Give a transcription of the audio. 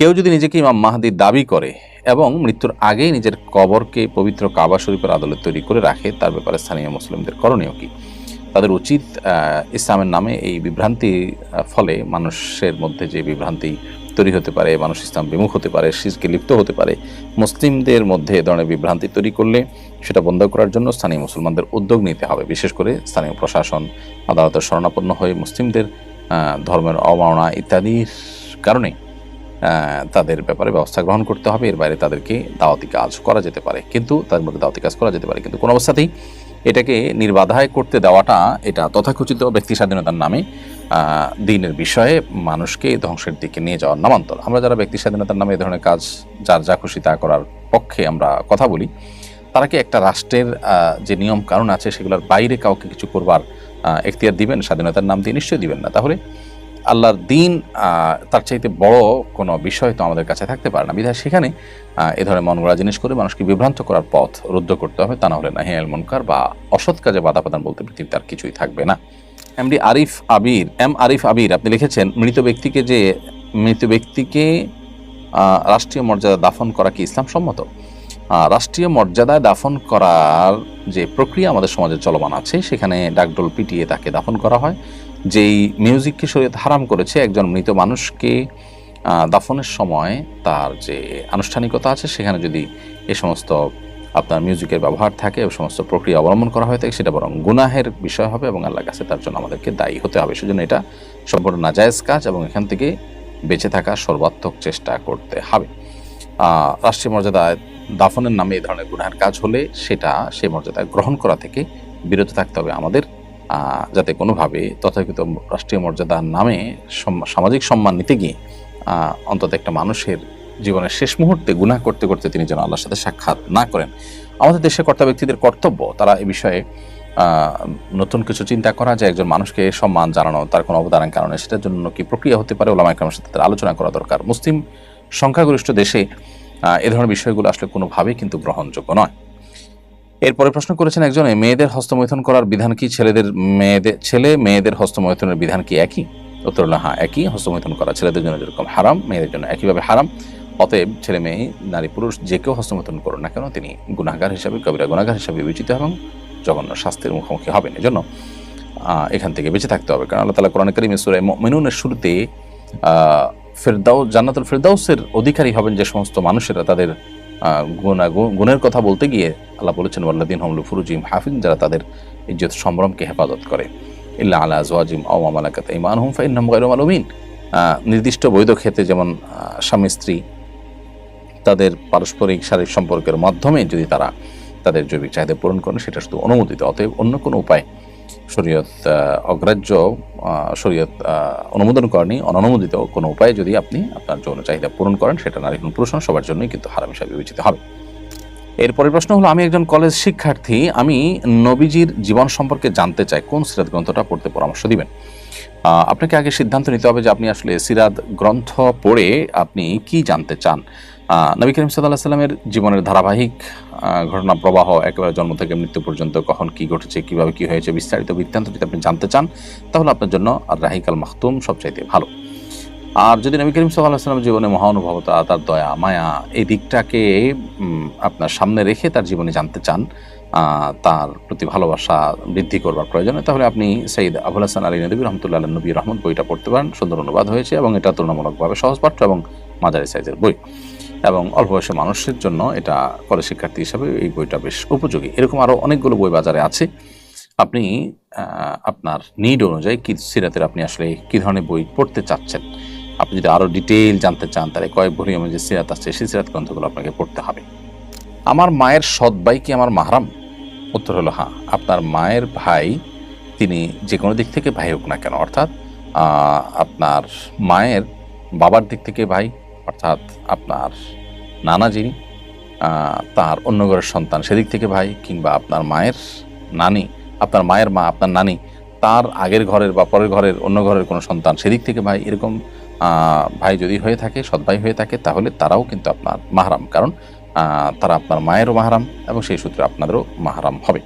কেউ যদি নিজেকে ইমাম মাহদি দাবি করে এবং মৃত্যুর আগেই নিজের কবরকে পবিত্র কাবা শরীফের আদলে তৈরি করে রাখে, তার ব্যাপারে স্থানীয় মুসলিমদের করণীয় কি? তাদের উচিত ইসলামের নামে এই বিভ্রান্তি ফলে মানুষের মধ্যে যে বিভ্রান্তি তৈরি হতে পারে, মানুষ ইসলাম বিমুখ হতে পারে, শিরকে লিপ্ত হতে পারে, মুসলিমদের মধ্যে এ ধরনের বিভ্রান্তি তৈরি করলে সেটা বন্ধ করার জন্য স্থানীয় মুসলমানদের উদ্যোগ নিতে হবে। বিশেষ করে স্থানীয় প্রশাসন আদালতের শরণাপন্ন হয়ে মুসলিমদের ধর্মের অবমাননা ইত্যাদির কারণে তাদের ব্যাপারে ব্যবস্থা গ্রহণ করতে হবে। এর বাইরে তাদেরকে দাওয়াতি কাজ করা যেতে পারে, কিন্তু তাদের মধ্যে দাওয়াতি কাজ করা যেতে পারে, কিন্তু কোনো অবস্থাতেই এটাকে নির্বাধায় করতে দেওয়াটা এটা তথাকথিত ব্যক্তি স্বাধীনতার নামে দিনের বিষয়ে মানুষকে ধ্বংসের দিকে নিয়ে যাওয়ার নামান্তর। আমরা যারা ব্যক্তি স্বাধীনতার নামে এই ধরনের কাজ যার যা খুশি তা করার পক্ষে আমরা কথা বলি, তারা কি একটা রাষ্ট্রের যে নিয়ম কানুন আছে সেগুলোর বাইরে কাউকে কিছু করবার এখতিয়ার দিবেন? স্বাধীনতার নাম দিয়ে নিশ্চয়ই দিবেন না। তাহলে আল্লাহর দিন তার চাইতে বড় কোনো বিষয় তো আমাদের কাছে থাকতে পারে না। বিধায় সেখানে এ ধরনের মন গড়া জিনিস করে মানুষকে বিভ্রান্ত করার পথ রুদ্ধ করতে হবে, তা না হলে নাহি আনিল মুনকার বা অসৎ কাজে বাধা প্রদান বলতে পৃথিবীতে আর কিছুই থাকবে না। আরিফ আবির আপনি লিখেছেন, মৃত ব্যক্তিকে রাষ্ট্রীয় মর্যাদা দাফন করা কি ইসলাম সম্মত? রাষ্ট্রীয় মর্যাদায় দাফন করার যে প্রক্রিয়া আমাদের সমাজে চলমান আছে, সেখানে ডাকডোল পিটিয়ে তাকে দাফন করা হয়। যেই মিউজিককে শরীয়ত হারাম করেছে, একজন মৃত মানুষকে দাফনের সময় তার যে আনুষ্ঠানিকতা আছে সেখানে যদি এ সমস্ত আপনার মিউজিকের ব্যবহার থাকে, এ সমস্ত প্রক্রিয়া অবলম্বন করা হয়ে থাকে, সেটা বরং গুনাহের বিষয় হবে এবং আল্লাহর কাছে তার জন্য আমাদেরকে দায়ী হতে হবে। সেজন্য এটা সম্পূর্ণ নাজায়েজ কাজ এবং এখান থেকে বেঁচে থাকার সর্বাত্মক চেষ্টা করতে হবে। রাষ্ট্রীয় মর্যাদায় দাফনের নামে এই ধরনের গুনাহের কাজ হলে সেটা সেই মর্যাদা গ্রহণ করা থেকে বিরত থাকতে হবে আমাদের, যাতে কোনোভাবে তথাকথিত রাষ্ট্রীয় মর্যাদার নামে সামাজিক সম্মান নিতে গিয়ে অন্তত একটা মানুষের জীবনের শেষ মুহূর্তে গুনাহ করতে করতে তিনি যেন আল্লাহর সাথে সাক্ষাৎ না করেন। আমাদের দেশের কর্তা ব্যক্তিদের কর্তব্য তারা এ বিষয়ে নতুন কিছু চিন্তা করা, যে একজন মানুষকে সম্মান জানানো তার কোনো অবদানের কারণে সেটার জন্য কি প্রক্রিয়া হতে পারে, ওলামায়ে কেরামের সাথে তাদের আলোচনা করা দরকার। মুসলিম সংখ্যাগরিষ্ঠ দেশে এ ধরনের বিষয়গুলো আসলে কোনোভাবেই কিন্তু গ্রহণযোগ্য নয়। এরপরে প্রশ্ন করেছেন একজনে, মেয়েদের হস্তমৈথুন করার বিধান কি ছেলে মেয়েদের হস্তমৈথুনের বিধান কি একই? উত্তর হলো হ্যাঁ, একই। হস্তমৈথুন করা ছেলেদের জন্য যেরকম হারাম, মেয়েদের জন্য একইভাবে হারাম। অতএব ছেলে মেয়ে নারী পুরুষ যে কেউ হস্তমৈথুন করুন না কেন তিনি গুনাহগার হিসাবে, কবিরা গুনাহগার হিসাবে বিবেচিত এবং জঘন্য শাস্তির মুখোমুখি হবেন। এজন্য এখান থেকে বেঁচে থাকতে হবে, কারণ আল্লাহ তাআলা কোরআনে কারীমে সূরা মুমিনুনের শুরুতে জান্নাতুল ফেরদাউসের অধিকারী হবেন যে সমস্ত মানুষেরা তাদের গুণের কথা বলতে গিয়ে আল্লাহ বলেছেন ওয়াল্লাযীনা হুম লিফুরুজিহিম হাফিজুন, যারা তাদের ইজ্জত সম্ভ্রমকে হেফাজত করে, ইল্লা আলা আজওয়াজিহিম আও মা মালাকাত আইমানুহুম ফাইন্নাহুম গায়রু মালুমিন। নির্দিষ্ট বৈধ ক্ষেত্রে যেমন স্বামী স্ত্রী তাদের পারস্পরিক শারীরিক সম্পর্কের মাধ্যমে যদি তারা তাদের জৈবিক চাহিদা পূরণ করেন সেটা শুধু অনুমোদিত। অতএব অন্য কোনো উপায় শরীয়ত অগ্রাহ্য, শরীয়ত অনুমোদন করেনি, অননুমোদিত কোনো উপায়ে যদি আপনি আপনার যৌন চাহিদা পূরণ করেন সেটা নারী পুরুষ সবার জন্যই কিন্তু হারাম হিসাবে বিবেচিত হবে। এরপরের প্রশ্ন হলো, আমি একজন কলেজ শিক্ষার্থী, আমি নবীজির জীবন সম্পর্কে জানতে চাই, কোন সিরাত গ্রন্থটা পড়তে পরামর্শ দিবেন? আপনাকে আগে সিদ্ধান্ত নিতে হবে যে আপনি আসলে সিরাত গ্রন্থ পড়ে আপনি কি জানতে চান। নবী করিম সাল্লাল্লাহু আলাইহি ওয়াসাল্লামের জীবনের ধারাবাহিক ঘটনা প্রবাহ একেবারে জন্ম থেকে মৃত্যু পর্যন্ত কখন কি ঘটেছে, কিভাবে কি হয়েছে, বিস্তারিত বৃত্তান্ত যদি আপনি জানতে চান তাহলে আপনার জন্য আর রাহিকাল মাখতুম সবচাইতে ভালো। আর যদি নবী করিম সাল্লাল্লাহু আলাইহি ওয়াসাল্লামের জীবনে মহানুভবতা, তার দয়া মায়া এই দিকটাকে আপনার সামনে রেখে তার জীবনে জানতে চান, তার প্রতি ভালোবাসা বৃদ্ধি করবার প্রয়োজনে, তাহলে আপনি সৈয়দ আবুল হাসান আলী নদভী রহমতুল্লাহ আলাইহি নবী রহমত বইটা পড়তে পারেন। সুন্দর অনুবাদ হয়েছে এবং এটা তুলনামূলকভাবে সহজপাঠ্য এবং মাঝারি সাইজের বই, এবং অল্প বয়সী মানুষের জন্য এটা কলেজ শিক্ষার্থী হিসাবে এই বইটা বেশ উপযোগী। এরকম আরও অনেকগুলো বই বাজারে আছে, আপনি আপনার নিড অনুযায়ী কি সিরাতের আপনি আসলে কী ধরনের বই পড়তে চাচ্ছেন, আপনি যদি আরও ডিটেইল জানতে চান তাহলে কয়েক ভলিউমে যে সিরাত আছে সেই সিরাত গ্রন্থগুলো আপনাকে পড়তে হবে। আমার মায়ের সৎ ভাই কি আমার মাহরাম? উত্তর হলো হ্যাঁ, আপনার মায়ের ভাই তিনি যে কোনো দিক থেকে ভাই হোক না কেন, অর্থাৎ আপনার মায়ের বাবার দিক থেকে ভাই, অর্থাৎ আপনার নানা যিনি তার অন্য ঘরের সন্তান সেদিক থেকে ভাই, কিংবা আপনার মায়ের নানি, আপনার মায়ের মা আপনার নানি তার আগের ঘরের বা পরের ঘরের অন্য ঘরের কোনো সন্তান সেদিক থেকে ভাই, এরকম ভাই যদি হয়ে থাকে, সৎ ভাই হয়ে থাকে, তাহলে তারাও কিন্তু আপনার মাহরাম, কারণ তারা আপনার মায়েরও মাহরাম এবং সেই সূত্রে আপনাদেরও মাহরাম হবে।